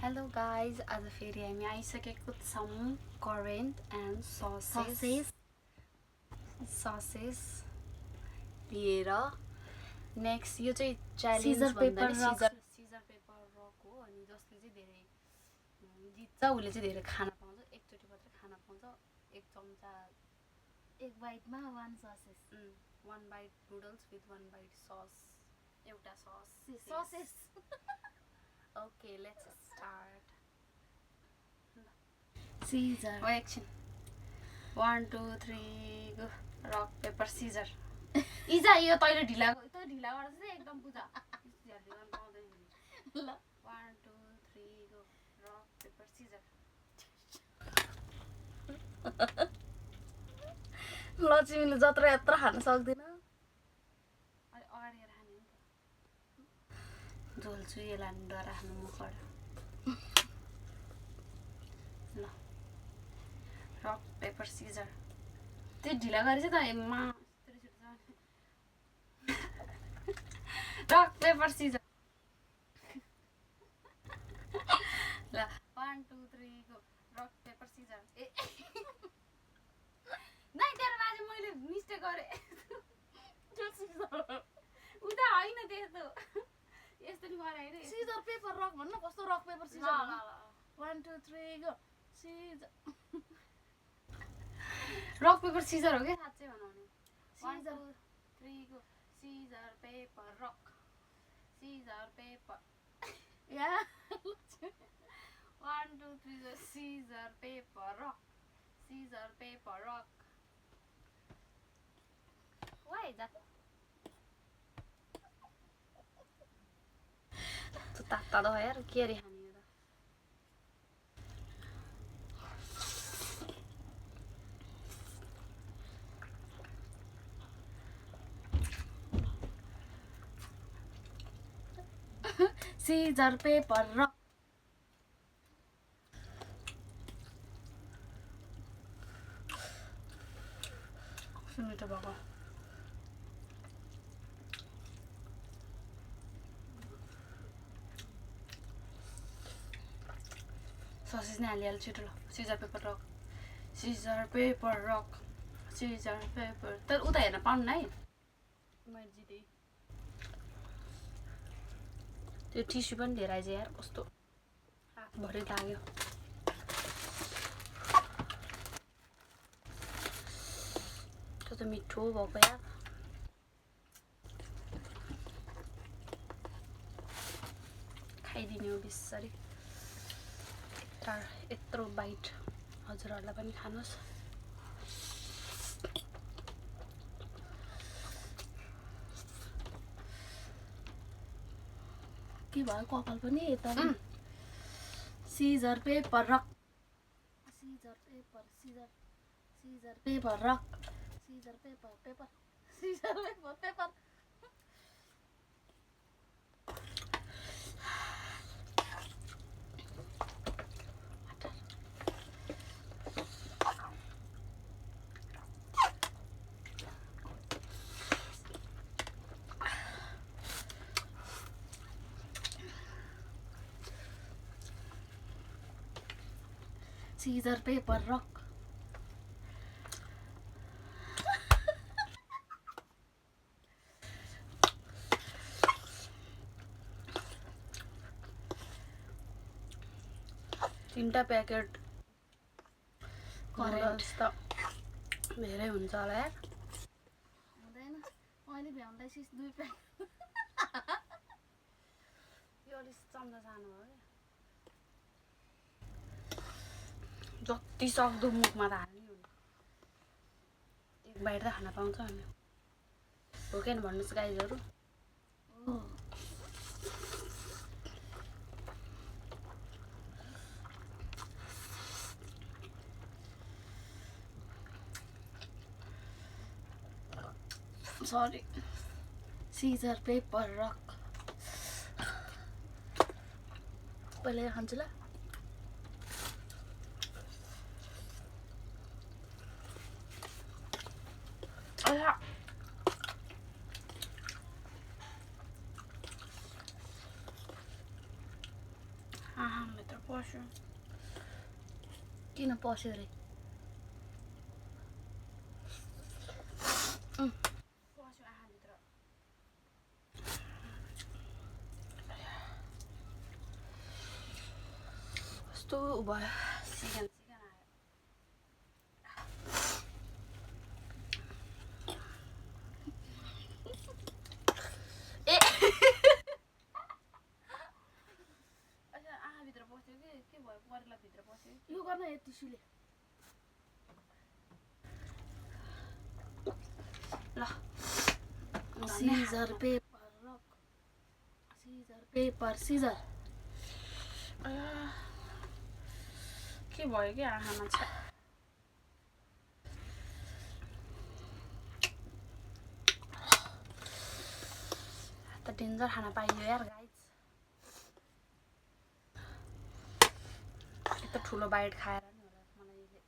Hello guys, आज फेरि हामी आइसकेको छौँ करेन्ट एन्ड ससेस लिएर नेक्स्ट यो चाहिँ च्यालेन्ज सिजर पेपर रक हो अनि जसले चाहिँ धेरै जित्छ उसले चाहिँ धेरै खाना पाउँछ एकचोटि मात्रै खाना पाउँछ एक चम्चा एक बाइटमा one sauces one bite noodles with one bite sauce एउटा sauces okay let's start scissor एकछिन 1 2 3 गो रक पेपर सिजर इजा यो तैँले ढिला गर्छ चाहिँ एकदम बुझा ल 1 2 3 गो रक पेपर सिजर लक्ष्मीले जत्रो यत्रो खान सक्दैन अलि अगाडि राख्ने नि त झोल्छु यसलाई डराख्नु मुखबाट ल रक पेपर सिजर त्यो ढिला गरेछ त एम्मा रक पेपर सिजर ल 1 2 3 गो रक पेपर सिजर ए नै तेरो बाजे मैले मिस्टेक गरेँ उता होइन त्यस्तो यस्तो नि गराएर सिजर पेपर रक भन्नु कस्तो rock paper scissor 1 2 3 go scissor rock paper scissor हो क्या साँच्चै बनाउने 1 2 3 go scissor paper rock scissor paper या 1 2 3 go scissor paper rock Why is that? तो ताता दो यार क्या रिहानी है दा सिजर पेपर रक मिठो भएको ससेज नै हालिहाल्छु छिटो ल सिजर पेपर रक तर उता हेर्न पाउनु है मैले जितेँ त्यो टिस्यु पनि लिएर आइज यार कस्तो हातभरि लाग्यो त्यो त मिठो भएको यार खाइदिने हो बिस्सरी यत्रो बाइट हजुरहरूलाई पनि खानुहोस् के भयो कपाल पनि यता scissor paper rock scissor paper rock scissor paper Caesar paper rock. तीनटा प्याकेट करेन्ट त धेरै हुन्छ होला यार हुँदैन मैले भ्याउँदैछु 2 प्याकेट यो अलि चम्चा सानो हो क्या जति सक्दो मुखमा त हाल्ने हो एक बाइट त खान पाउँछ अनि हो कि भन्नुहोस् गाइजहरू Sorry. Caesar paper rock. पहिले खान्छु ल भित्र पस्यो किन पस्यो रे पस्यो आँखाभित्र कस्तो भयो सिकेन आयो ए अच्छा आँखाभित्र पस्यो कि के भयो परेला भित्र पस्यो यो गर्न यतिसुले ल scissor paper rock scissor paper scissor के भयो कि आँखामा छ त डेन्जर खाना पाइयो यार गाइज यस्तो ठुलो बाइट खाएर नि होला मलाई यसले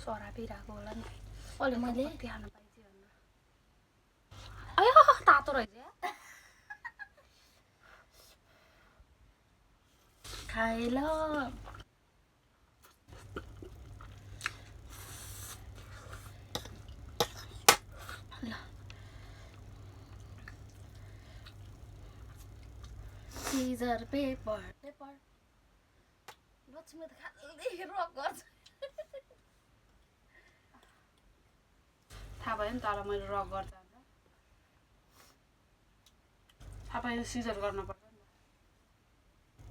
सरापिरहेको होला नि अहिले मैले कति खान पाइन्छ भनेर अयो तातो रहेछ या खाए ल सिजर पेपर पेपर लक्ष्मी त खाल्दै रक गर्छ थाहा भयो नि तर मैले रक गर्छ भनेर थाहा पायो सिजर गर्न पर्छ नि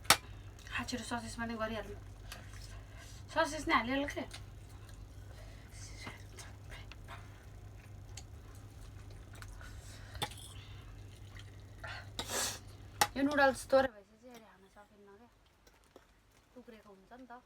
त खाँचेर ससेस पनि गरिहाल्नु ससेस नै हालिहाल्नु के यो नुडल्स तोरे भएपछि चाहिँ अहिले खान सकिन्न क्या टुक्रेको हुन्छ नि त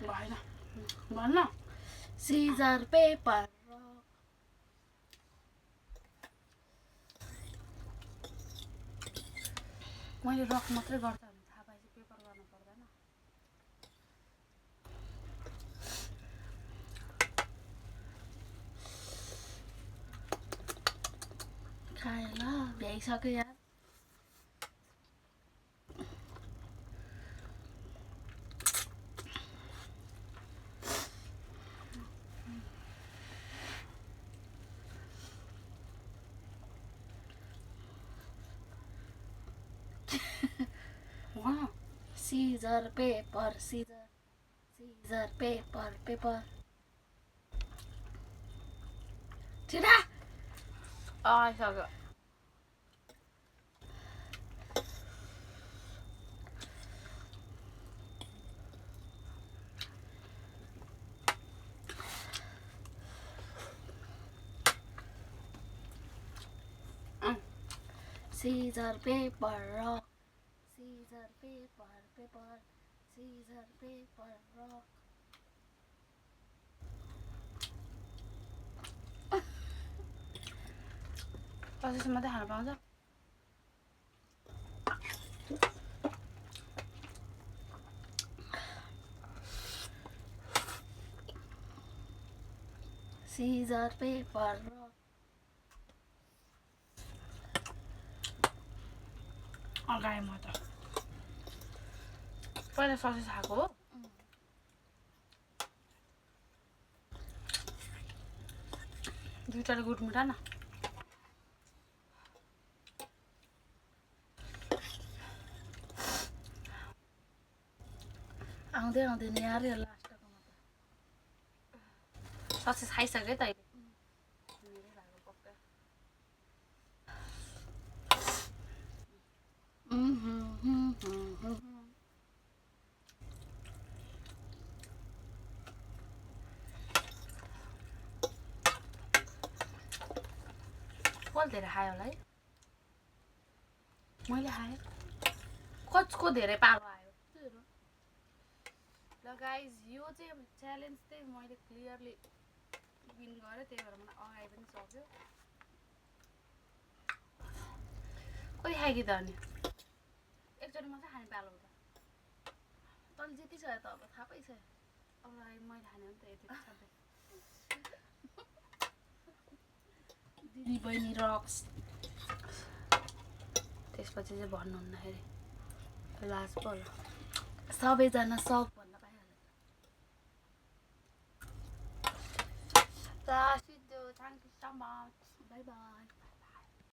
भएन भन्न सिजर पेपर रक मैले रक मात्रै गर्छ भने थाहा पाएपछि पेपर गर्नु पर्दैन खाए ल भ्याइसक्यो यार scissor paper scissor scissor paper paper छिरा आइसक्यो scissor paper rock scissor paper paper scissor paper rock sauces मात्रै खान पाउँछ सिजर पेपर रक अगाएँ म त पहिला ससेस खाएको हो दुईटाले गुटमुटा न आउँदै आउँदैन यार यो लास्टको मात्र ससेस खाइसक्यो त अहिले मेरै भएको पक्का कसले धेरै खायो होला है मैले खाएँ कसको धेरै पालो आयो ल गाइज यो चाहिँ अब च्यालेन्ज चाहिँ मैले क्लियरली विन गरेँ त्यही भएर मलाई अगाडि पनि सक्यो कति खायो कि त अनि एकचोटि मात्रै खाने पालो हो त तल जितिसक्यो त अब थाहा पाइसक्यो अब मैले खाने हो नि त यति सबै दिदी बहिनी रक्स त्यसपछि चाहिँ भन्नुहुन्न फेरि लास्ट पो होला सबैजना सक भन्न पाइहाल्छ thank you so much by by